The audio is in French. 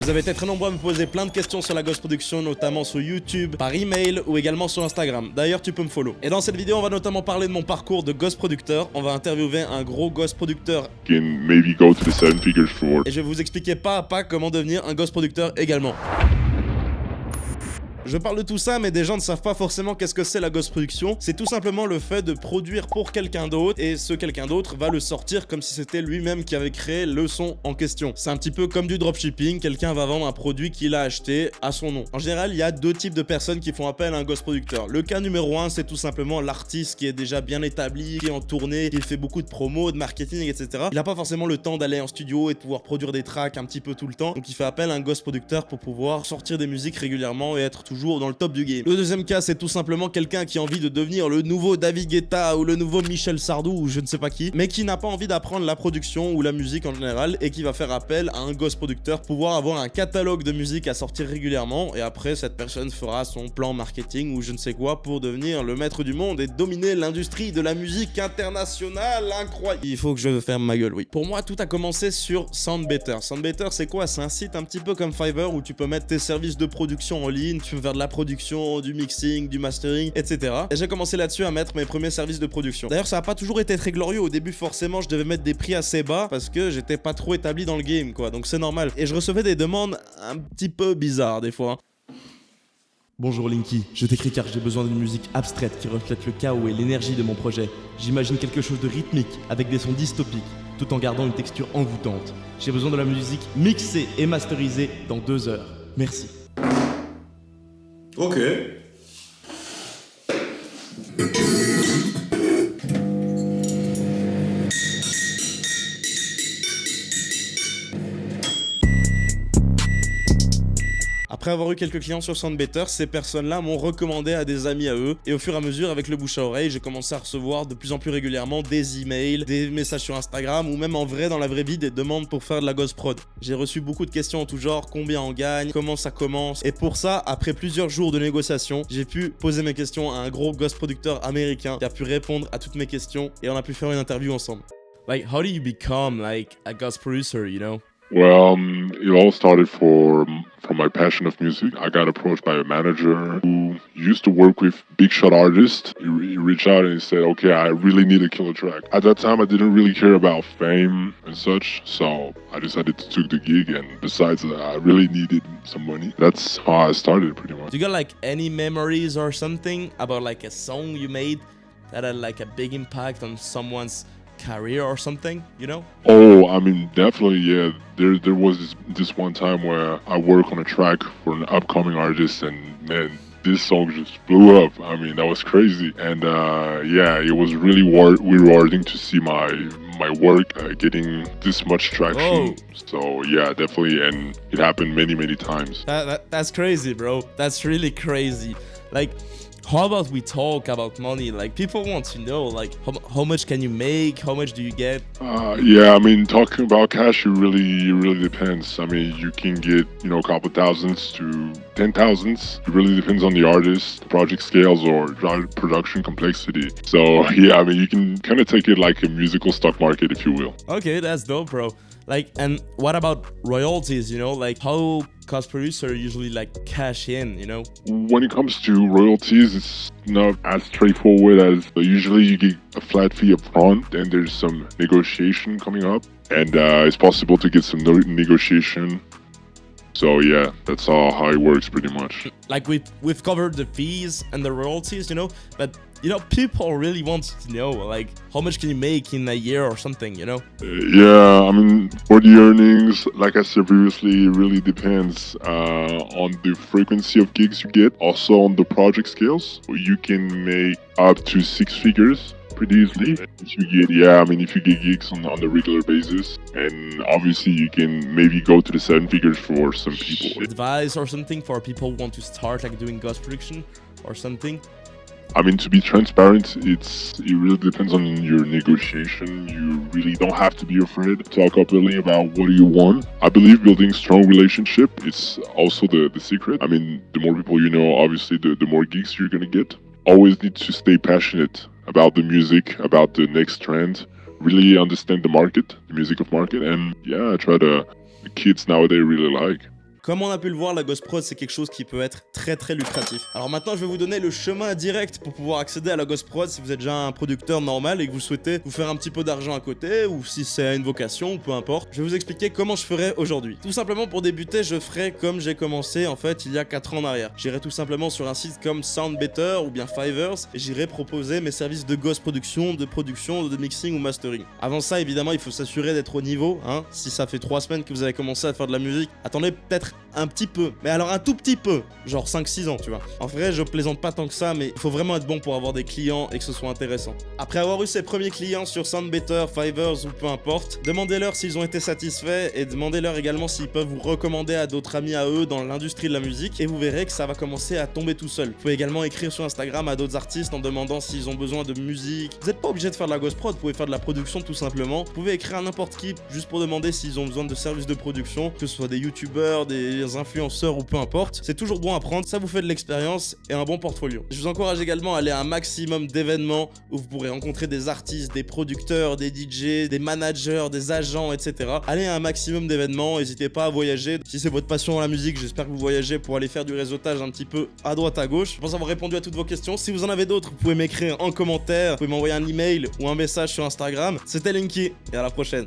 Vous avez été très nombreux à me poser plein de questions sur la Ghost Production, notamment sur YouTube, par email ou également sur Instagram. D'ailleurs, tu peux me follow. Et dans cette vidéo, on va notamment parler de mon parcours de Ghost Producteur. On va interviewer un gros Ghost Producteur. Can maybe go to the 7 figures for. Et je vais vous expliquer pas à pas comment devenir un Ghost Producteur également. Je parle de tout ça, mais des gens ne savent pas forcément qu'est-ce que c'est la Ghost Production. C'est tout simplement le fait de produire pour quelqu'un d'autre, et ce quelqu'un d'autre va le sortir comme si c'était lui-même qui avait créé le son en question. C'est un petit peu comme du dropshipping, quelqu'un va vendre un produit qu'il a acheté à son nom. En général, il y a deux types de personnes qui font appel à un Ghost Producteur. Le cas numéro 1, c'est tout simplement l'artiste qui est déjà bien établi, qui est en tournée, qui fait beaucoup de promos, de marketing, etc. Il n'a pas forcément le temps d'aller en studio et de pouvoir produire des tracks un petit peu tout le temps, donc il fait appel à un Ghost Producteur pour pouvoir sortir des musiques régulièrement et être toujours dans le top du game. Le deuxième cas, c'est tout simplement quelqu'un qui a envie de devenir le nouveau David Guetta ou le nouveau Michel Sardou ou je ne sais pas qui, mais qui n'a pas envie d'apprendre la production ou la musique en général et qui va faire appel à un Ghost Producteur pour pouvoir avoir un catalogue de musique à sortir régulièrement, et après cette personne fera son plan marketing ou je ne sais quoi pour devenir le maître du monde et dominer l'industrie de la musique internationale. Incroyable. Il faut que je ferme ma gueule, oui. Pour moi, tout a commencé sur Soundbetter. Soundbetter, c'est quoi? C'est un site un petit peu comme Fiverr où tu peux mettre tes services de production en ligne, tu peux faire de la production, du mixing, du mastering, etc. Et j'ai commencé là-dessus à mettre mes premiers services de production. D'ailleurs, ça a pas toujours été très glorieux. Au début, forcément, je devais mettre des prix assez bas parce que j'étais pas trop établi dans le game, quoi. Donc c'est normal. Et je recevais des demandes un petit peu bizarres des fois. Bonjour Linky, je t'écris car j'ai besoin d'une musique abstraite qui reflète le chaos et l'énergie de mon projet. J'imagine quelque chose de rythmique, avec des sons dystopiques, tout en gardant une texture envoûtante. J'ai besoin de la musique mixée et masterisée dans 2 heures. Merci. Ok. Après avoir eu quelques clients sur Soundbetter, ces personnes-là m'ont recommandé à des amis à eux, et au fur et à mesure, avec le bouche à oreille, j'ai commencé à recevoir de plus en plus régulièrement des emails, des messages sur Instagram, ou même en vrai, dans la vraie vie, des demandes pour faire de la ghost prod. J'ai reçu beaucoup de questions en tout genre, combien on gagne, comment ça commence, et pour ça, après plusieurs jours de négociations, j'ai pu poser mes questions à un gros ghost producteur américain qui a pu répondre à toutes mes questions, et on a pu faire une interview ensemble. Like, how do you become like a ghost producer, you know? Well, it all started from my passion of music. I got approached by a manager who used to work with big shot artists. He reached out and he said, okay, I really need a killer track. At that time, I didn't really care about fame and such, so I decided to take the gig, and besides, I really needed some money. That's how I started, pretty much. Do you got like any memories or something about like a song you made that had like a big impact on someone's career or something, you know? Oh, I mean, definitely, yeah. There was this one time where I worked on a track for an upcoming artist, and man, this song just blew up. I mean, that was crazy. And yeah, it was really rewarding to see my work getting this much traction. Oh. So yeah, definitely, and it happened many times. That's crazy, bro. That's really crazy. Like, how about we talk about money? Like, people want to know, like, how much can you make? How much do you get? Yeah, I mean, talking about cash, it really depends. I mean, you can get, a couple thousands to 10,000s. It really depends on the artist, project scales, or production complexity. So yeah, I mean, you can kind of take it like a musical stock market, if you will. Okay, that's dope, bro. Like, and what about royalties, like how ghost producer usually like cash in, When it comes to royalties, it's not as straightforward as usually you get a flat fee up front, and there's some negotiation coming up, and it's possible to get some negotiation. So yeah, that's how it works pretty much. Like we've covered the fees and the royalties, but people really want to know, like, how much can you make in a year or something, Yeah, I mean, for the earnings, like I said previously, it really depends on the frequency of gigs you get, also on the project scales. You can make up to 6 figures pretty easily if you get gigs on the regular basis, and obviously you can maybe go to the 7 figures for some people. Advice or something for people who want to start like doing ghost production or something? I mean, to be transparent, it really depends on your negotiation. You really don't have to be afraid to talk openly about what you want. I believe building strong relationship is also the secret. I mean, the more people you know, obviously, the more gigs you're gonna get. Always need to stay passionate about the music, about the next trend. Really understand the market, the music of market, and yeah, try to the kids nowadays really like. Comme on a pu le voir, la ghost prod c'est quelque chose qui peut être très lucratif. Alors maintenant je vais vous donner le chemin direct pour pouvoir accéder à la ghost prod si vous êtes déjà un producteur normal et que vous souhaitez vous faire un petit peu d'argent à côté, ou si c'est une vocation, ou peu importe. Je vais vous expliquer comment je ferai aujourd'hui. Tout simplement pour débuter, je ferai comme j'ai commencé en fait il y a 4 ans en arrière. J'irai tout simplement sur un site comme Soundbetter ou bien Fiverr et j'irai proposer mes services de ghost production, de mixing ou mastering. Avant ça évidemment il faut s'assurer d'être au niveau, hein. Si ça fait 3 semaines que vous avez commencé à faire de la musique, attendez peut-être un petit peu, mais alors un tout petit peu, genre 5-6 ans tu vois. En vrai je plaisante pas tant que ça, mais il faut vraiment être bon pour avoir des clients et que ce soit intéressant. Après avoir eu ses premiers clients sur Soundbetter, Fiverr ou peu importe, demandez-leur s'ils ont été satisfaits et demandez-leur également s'ils peuvent vous recommander à d'autres amis à eux dans l'industrie de la musique, et vous verrez que ça va commencer à tomber tout seul. Vous pouvez également écrire sur Instagram à d'autres artistes en demandant s'ils ont besoin de musique. Vous n'êtes pas obligé de faire de la ghost prod, vous pouvez faire de la production tout simplement. Vous pouvez écrire à n'importe qui juste pour demander s'ils ont besoin de services de production, que ce soit des youtubeurs, des influenceurs ou peu importe. C'est toujours bon à prendre, ça vous fait de l'expérience et un bon portfolio. Je vous encourage également à aller à un maximum d'événements où vous pourrez rencontrer des artistes, des producteurs, des DJ, des managers, des agents, etc. Allez à un maximum d'événements, n'hésitez pas à voyager. Si c'est votre passion dans la musique, j'espère que vous voyagez pour aller faire du réseautage un petit peu à droite à gauche. Je pense avoir répondu à toutes vos questions. Si vous en avez d'autres, vous pouvez m'écrire en commentaire, vous pouvez m'envoyer un email ou un message sur Instagram. C'était Linky et à la prochaine.